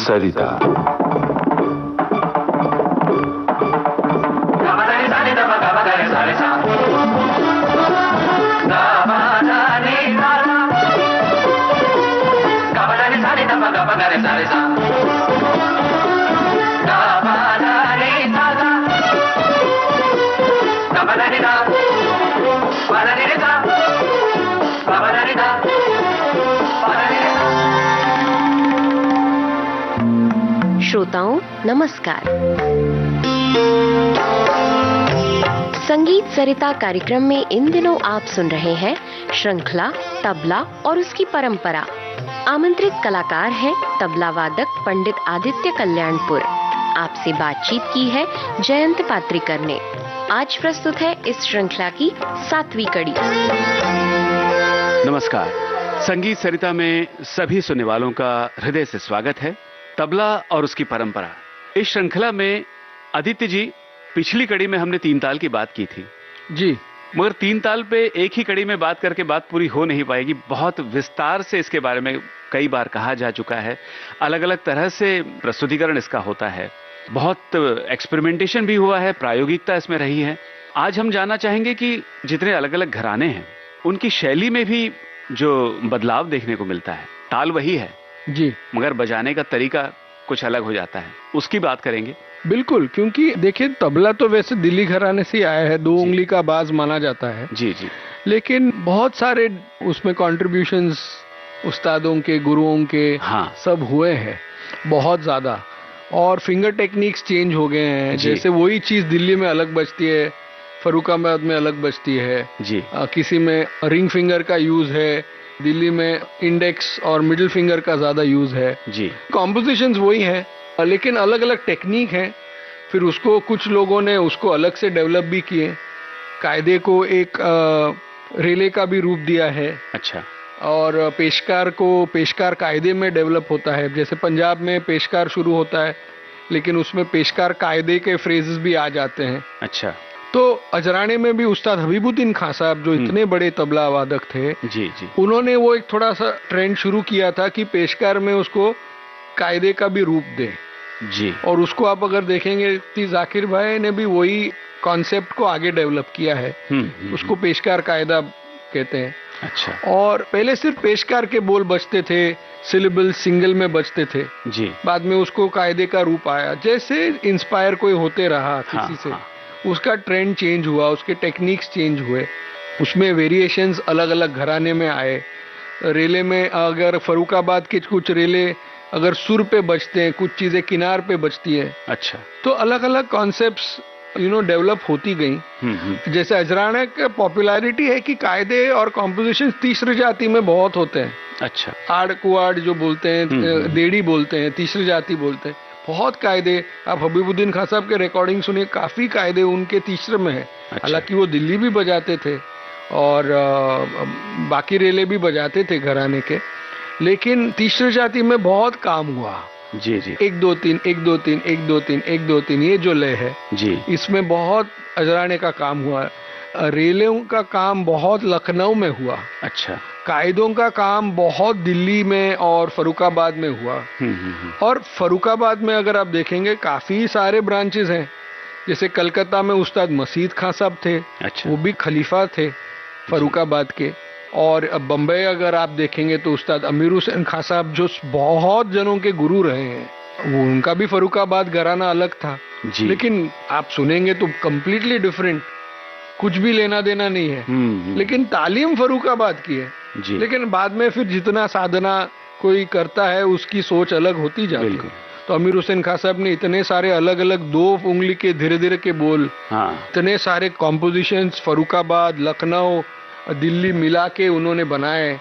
सरिता। श्रोताओं नमस्कार। संगीत सरिता कार्यक्रम में इन दिनों आप सुन रहे हैं श्रृंखला तबला और उसकी परंपरा। आमंत्रित कलाकार हैं तबला वादक पंडित आदित्य कल्याणपुर। आपसे बातचीत की है जयंत पात्रिकर ने। आज प्रस्तुत है इस श्रृंखला की 7वीं कड़ी। नमस्कार। संगीत सरिता में सभी सुनने वालों का हृदय से स्वागत है। तबला और उसकी परंपरा इस श्रृंखला में आदित्य जी, पिछली कड़ी में हमने 3 ताल की बात की थी जी, मगर 3 ताल पे एक ही कड़ी में बात करके बात पूरी हो नहीं पाएगी। बहुत विस्तार से इसके बारे में कई बार कहा जा चुका है, अलग अलग तरह से प्रस्तुतिकरण इसका होता है, बहुत एक्सपेरिमेंटेशन भी हुआ है, प्रायोगिकता इसमें रही है। आज हम जानना चाहेंगे कि जितने अलग अलग घराने हैं उनकी शैली में भी जो बदलाव देखने को मिलता है। ताल वही है जी, मगर बजाने का तरीका कुछ अलग हो जाता है, उसकी बात करेंगे। बिल्कुल, क्योंकि देखिए तबला तो वैसे दिल्ली घराने से ही आया है, 2 उंगली का बाज माना जाता है। जी जी। लेकिन बहुत सारे उसमें कॉन्ट्रीब्यूशंस उस्तादों के, गुरुओं के सब हुए हैं, बहुत ज्यादा। और फिंगर टेक्निक्स चेंज हो गए हैं। जैसे वही चीज दिल्ली में अलग बजती है, फर्रुखाबाद में अलग बजती है जी। किसी में रिंग फिंगर का यूज है, दिल्ली में इंडेक्स और मिडिल फिंगर का ज्यादा यूज है जी। कॉम्पोजिशंस वही है, लेकिन अलग अलग टेक्निक है। फिर उसको कुछ लोगों ने उसको अलग से डेवलप भी किए, कायदे को एक रेले का भी रूप दिया है। अच्छा। और पेशकार को पेशकार कायदे में डेवलप होता है। जैसे पंजाब में पेशकार शुरू होता है, लेकिन उसमें पेशकार कायदे के फ्रेजेस भी आ जाते हैं। अच्छा। तो अजराने में भी उस्ताद हबीबुद्दीन खां साहब जो इतने बड़े तबला वादक थे, जी जी, उन्होंने वो एक थोड़ा सा ट्रेंड शुरू किया था कि पेशकार में उसको कायदे का भी रूप दे जी। और उसको आप अगर देखेंगे कि जाकिर भाई ने भी वही कॉन्सेप्ट को आगे डेवलप किया है। उसको पेशकार कायदा कहते हैं। अच्छा। और पहले सिर्फ पेशकार के बोल बजते थे, सिलेबल सिंगल में बजते थे जी। बाद में उसको कायदे का रूप आया। जैसे इंस्पायर कोई होते रहा किसी से, उसका ट्रेंड चेंज हुआ, उसके टेक्निक्स चेंज हुए, उसमें वेरिएशंस अलग अलग घराने में आए। रेले में अगर फर्रुखाबाद के कुछ रेले अगर सुर पे बजते हैं, कुछ चीजें किनार पे बजती हैं। अच्छा। तो अलग अलग कॉन्सेप्ट्स डेवलप होती गई। जैसे अजराना का पॉपुलैरिटी है कि कायदे और कॉम्पोजिशन तीसरी जाति में बहुत होते हैं। अच्छा। आड़ कुआड़ जो बोलते हैं, देड़ी बोलते हैं, तीसरी जाति बोलते हैं, बहुत कायदे। आप हबीबुद्दीन खां साहब के रिकॉर्डिंग सुनिए, काफी कायदे उनके तीसरे में है। हालांकि वो दिल्ली भी बजाते थे और बाकी रेले भी बजाते थे घराने के, लेकिन तीसरी जाति में बहुत काम हुआ। जी जी। 1 2 3 1 2 3 1 2 3 1 2 3 ये जो लय है जी, इसमें बहुत अजराने का काम हुआ। रेलों का काम बहुत लखनऊ में हुआ। अच्छा। कायदों का काम बहुत दिल्ली में और फर्रुखाबाद में हुआ। और फर्रुखाबाद में अगर आप देखेंगे काफी सारे ब्रांचेस हैं। जैसे कलकत्ता में उस्ताद मसीद खां साहब थे। अच्छा। वो भी खलीफा थे फर्रुखाबाद के। और बम्बई अगर आप देखेंगे तो उस्ताद अमीर हुसैन खां साहब जो बहुत जनों के गुरु रहे हैं, वो उनका भी फर्रुखाबाद घराना अलग था जी। लेकिन आप सुनेंगे तो कंप्लीटली डिफरेंट, कुछ भी लेना देना नहीं है। लेकिन तालीम फर्रुखाबाद की है जी। लेकिन बाद में फिर जितना साधना कोई करता है उसकी सोच अलग होती जाती है। तो अमीर हुसैन खां साहब ने इतने सारे अलग अलग 2 उंगली के धीरे धीरे के बोल, इतने सारे कॉम्पोजिशंस फर्रुखाबाद, लखनऊ, दिल्ली मिला के उन्होंने बनाए।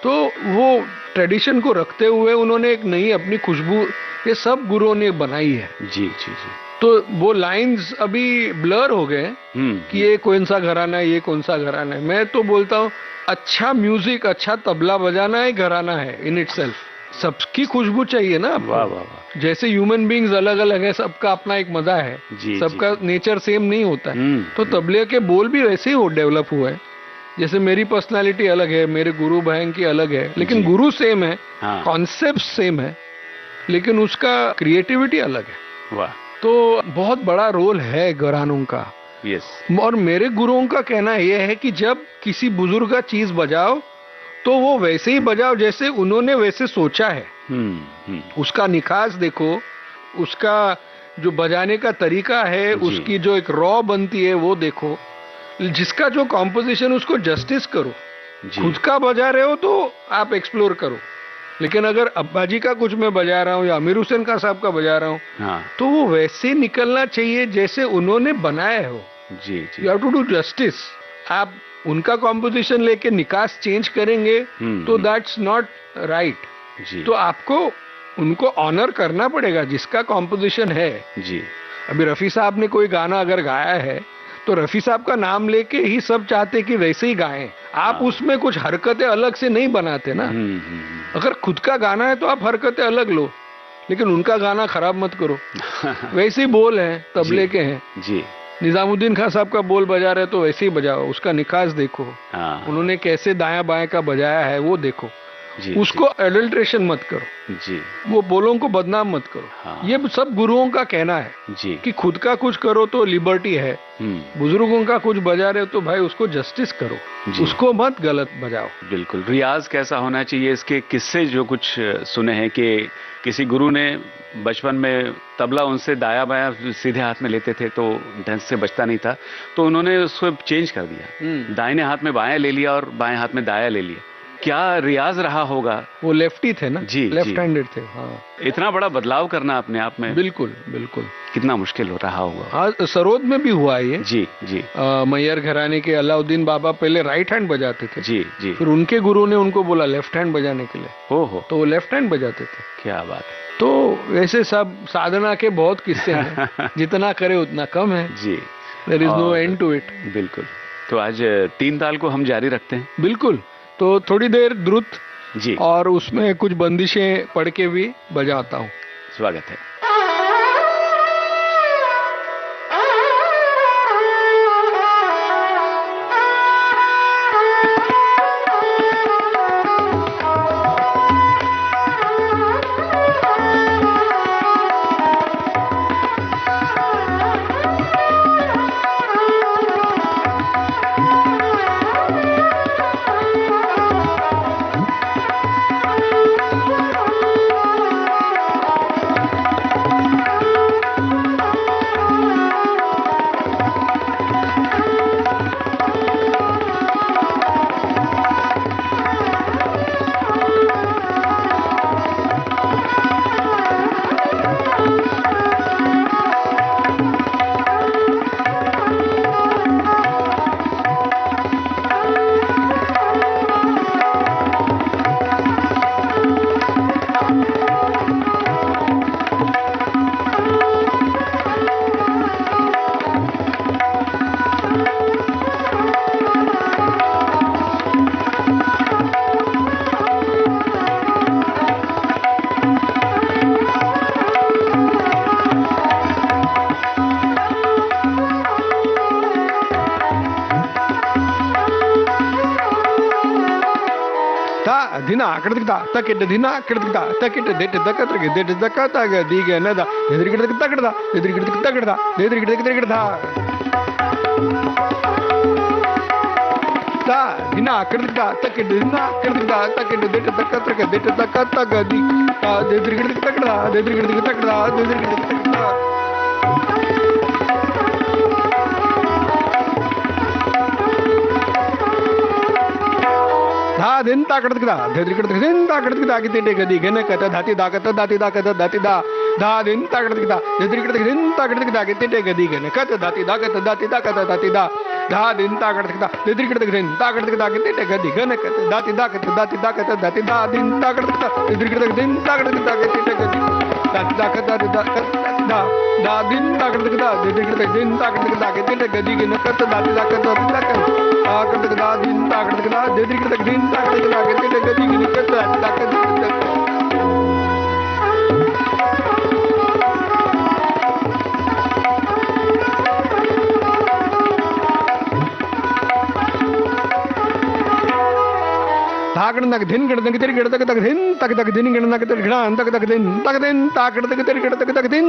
तो वो ट्रेडिशन को रखते हुए उन्होंने एक नई अपनी खुशबू ये सब गुरुओं ने बनाई है। जी जी जी। तो वो लाइंस अभी ब्लर हो गए कि ये कौन सा घराना है, ये कौन सा घराना है। मैं तो बोलता हूँ अच्छा म्यूजिक, अच्छा तबला बजाना है घराना है इन इटसेल्फ। सबकी खुशबू चाहिए ना आपको। वाह वाह वाह। जैसे ह्यूमन बींग्स अलग अलग है, सबका अपना एक मजा है, सबका नेचर सेम नहीं होता है। तो तबले के बोल भी वैसे ही हो डेवलप हुए हैं। जैसे मेरी पर्सनालिटी अलग है, मेरे गुरु भाई की अलग है, लेकिन गुरु सेम है, कॉन्सेप्ट सेम है। लेकिन उसका क्रिएटिविटी अलग है। वाह। तो बहुत बड़ा रोल है घरानों का। यस। और मेरे गुरुओं का कहना यह है कि जब किसी बुजुर्ग का चीज बजाओ तो वो वैसे ही बजाओ जैसे उन्होंने वैसे सोचा है। उसका निखास देखो, उसका जो बजाने का तरीका है, उसकी जो एक रॉ बनती है वो देखो, जिसका जो कॉम्पोजिशन उसको जस्टिस करो। खुद का बजा रहे हो तो आप एक्सप्लोर करो, लेकिन अगर अब्बाजी का कुछ मैं बजा रहा हूँ या आमिर हुसैन खां साहब का बजा रहा हूँ तो वो वैसे निकलना चाहिए जैसे उन्होंने बनाया हो। जी जी। You have to do justice. आप उनका कॉम्पोजिशन लेके निकास चेंज करेंगे तो दैट्स नॉट राइट। तो आपको उनको ऑनर करना पड़ेगा जिसका कॉम्पोजिशन है। जी। अभी रफी साहब ने कोई गाना अगर गाया है तो रफी साहब का नाम लेके ही सब चाहते कि वैसे ही गाएं। आप उसमें कुछ हरकतें अलग से नहीं बनाते ना। अगर खुद का गाना है तो आप हरकतें अलग लो, लेकिन उनका गाना खराब मत करो। वैसे ही बोल हैं, तबले के हैं जी। निजामुद्दीन खान साहब का बोल बजा रहे तो वैसे ही बजाओ, उसका निकास देखो, उन्होंने कैसे दायां बाएं का बजाया है वो देखो। उसको एडल्ट्रेशन मत करो जी, वो बोलों को बदनाम मत करो। ये सब गुरुओं का कहना है जी कि खुद का कुछ करो तो लिबर्टी है, बुजुर्गों का कुछ बजा रहे हो तो भाई उसको जस्टिस करो, उसको मत गलत बजाओ। बिल्कुल। रियाज कैसा होना चाहिए, इसके किस्से जो कुछ सुने हैं कि किसी गुरु ने बचपन में तबला उनसे दाया बाया सीधे हाथ में लेते थे तो ढंग से बजता नहीं था, तो उन्होंने उसको चेंज कर दिया, दाहिने हाथ में बाया ले लिया और बाएं हाथ में दाया ले लिया। क्या रियाज रहा होगा। वो लेफ्टी थे ना जी, लेफ्ट हैंडेड थे। हाँ, इतना बड़ा बदलाव करना अपने आप में बिल्कुल बिल्कुल कितना मुश्किल हो रहा होगा। हाँ, सरोद में भी हुआ ये। जी जी। मैयर घराने के अलाउद्दीन बाबा पहले राइट हैंड बजाते थे। जी जी। फिर उनके गुरु ने उनको बोला लेफ्ट हैंड बजाने के लिए, हो तो वो लेफ्ट हैंड बजाते थे। क्या बात है। तो ऐसे सब साधना के बहुत किस्से हैं, जितना करे उतना कम है। जी, there is no end to it. बिल्कुल। तो आज 3 ताल को हम जारी रखते हैं। बिल्कुल। तो थोड़ी देर द्रुत जी और उसमें कुछ बंदिशें पढ़ के भी बजाता हूँ। स्वागत है। ದಿನ ಕಡದಕ್ತಾ ತಕ್ಕಿಟ್ಟ ದಿನ ಕಡದಕ್ತಾ ತಕ್ಕಿಟ್ಟ ದೆಟ್ಟ ದಕ್ಕತ್ರಿಗೆ ದೆಟ್ಟ ದಕ್ಕತ್ತಾಗ ದೀಗೆ ಅನ್ನದ ಎದುರು ಗಿಡದಕ್ಕೆ ತಗಡ್ದ ಎದುರು ಗಿಡದಕ್ಕೆ ತಗಡ್ದ ಎದುರು ಗಿಡದಕ್ಕೆ ತಗಡ್ದ ದಿನ ಕಡದಕ್ತಾ ತಕ್ಕಿಟ್ಟ ದಿನ ಕಡದಕ್ತಾ ತಕ್ಕಿಟ್ಟ ದೆಟ್ಟ ದಕ್ಕತ್ರಿಗೆ ದೆಟ್ಟ ದಕ್ಕತ್ತಾಗ ದಿ ಎದುರು ಗಿಡದಕ್ಕೆ ತಗಡ್ದ ಎದುರು ಗಿಡದಕ್ಕೆ ತಗಡ್ದ ಎದುರು ಗಿಡದಕ್ಕೆ ತಗಡ್ದ दिन ताकड़कदा धेद्री कड़क दिन ताकड़कदा किते गदी गने कत धाती दाकत दाती दाकत दाती दा धा दिन ताकड़कदा धेद्री कड़क दिन ताकड़कदा किते गदी गने कत दाती दाकत दाती दाकत दाती दा धा दिन ताकड़कदा धेद्री कड़क दिन ताकड़कदा किते गदी गने कत दाती दाकत दाती दाकत दाती दा दिन ताकड़कदा धेद्री कड़क दिन ताकड़कदा किते गदी दाती दाकत दाती दाकत दा दा दिन ताकड़कदा धेद्री कड़क दिन ताकड़कदा किते गदी गने कत दाती दाकत दाती दाकत ताकड़कदा दिन ताकड़कदा धेद्री कड़क दिन ताकड़कदा किते गदी गने कत दाती दाकत धा ताकड़ नक दिन गड़ तक तेरी गड़ तक दिन तक दिन गड़ नक तेरी गड़ा तक दिन ताकड़ तक तेरी गड़ तक दिन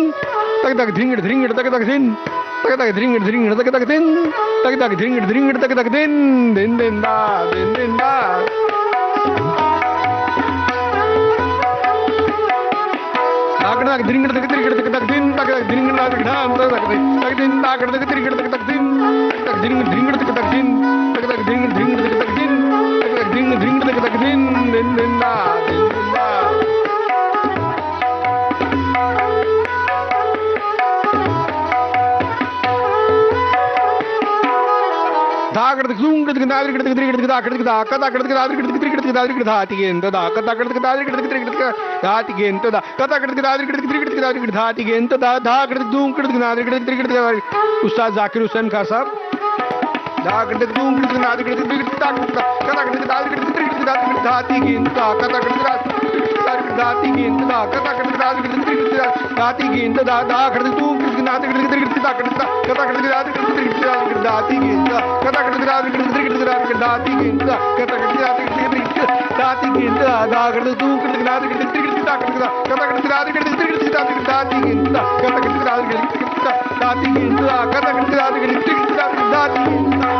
तक दिन गड़ दिन तक दिन तक दिन गड़ दिन तक दिन तक दिन गड़ दिन तक दिन दिन दिन दा ताकड़ नक दिन गड़ तक तेरी गड़ तक दिन तक दिन गड़ तक गड़ा तक दिन ताकड़ तक तेरी गड़ तक दिन तक दिन गड़ तक दिन तक दिन तक दिन Ding ding ding ding ding ding ding da ding ding da धाकड़ तक दूं कड़ तक दादरी कड़ तक त्रि कड़ तक धाकड़ तक धा कता कड़ तक दादरी कड़ तक त्रि कड़ तक दादरी कड़ धाती गेंद दा कता कड़ तक दादरी कड़ तक त्रि कड़ तक धाती गेंद दा कता कड़ तक दादरी कड़ तक त्रि कड़ तक दादरी कड़ धाती गेंद दा धाकड़ तक दूं कड़ तक दादरी कड़ तक त्रि कड़ तक उस्ताद जाकिर हुसैन खान साहब धाकड़ तक दूं कड़ तक दादरी कड़ तक त्रि कड़ तक कता कड़ तक दादरी कड़ तक त्रि कड़ तक दादरी कड़ धाती गेंद दा कता कड़ तक दाती गेंद दा कता कड़ तक दादरी कड़ तक त्रि कड़ तक धाती गेंद दा धाकड़ तक दूं कड़ तक दादरी कड़ तक त्रि कड़ तक कता कड़ तक दादरी कड़ तक त्रि कड़ तक धाती गेंद दा कता कड़ तक दादरी कड़ तक त्रि कड़ तक दाती गेंद दा कता कड़ तक दादरी कड़ तक दाती गेंद दा धाकड़ तक दूं कड़ तक दादरी कड़ तक त्रि कड़ तक कता कड़ तक दादरी कड़ तक त्रि कड़ तक दाती गेंद दा कता कड़ तक दादरी कड़ तक दाती गेंद दा कता कड़ तक दादरी कड़ तक त्रि कड़ तक दाती गेंद दा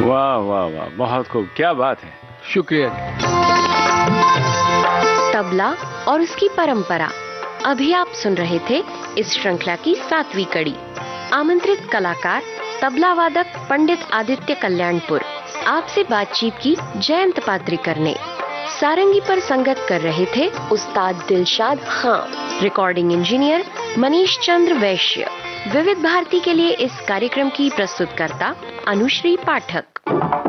वाह वाह वाह, बहुत खूब, क्या बात है। शुक्रिया। तबला और उसकी परंपरा, अभी आप सुन रहे थे इस श्रृंखला की 7वीं कड़ी। आमंत्रित कलाकार तबला वादक पंडित आदित्य कल्याणपुर। आपसे बातचीत की जयंत पात्रिकर ने। सारंगी पर संगत कर रहे थे उस्ताद दिलशाद खान। रिकॉर्डिंग इंजीनियर मनीष चंद्र वैश्य। विविध भारती के लिए इस कार्यक्रम की प्रस्तुतकर्ता अनुश्री पाठक।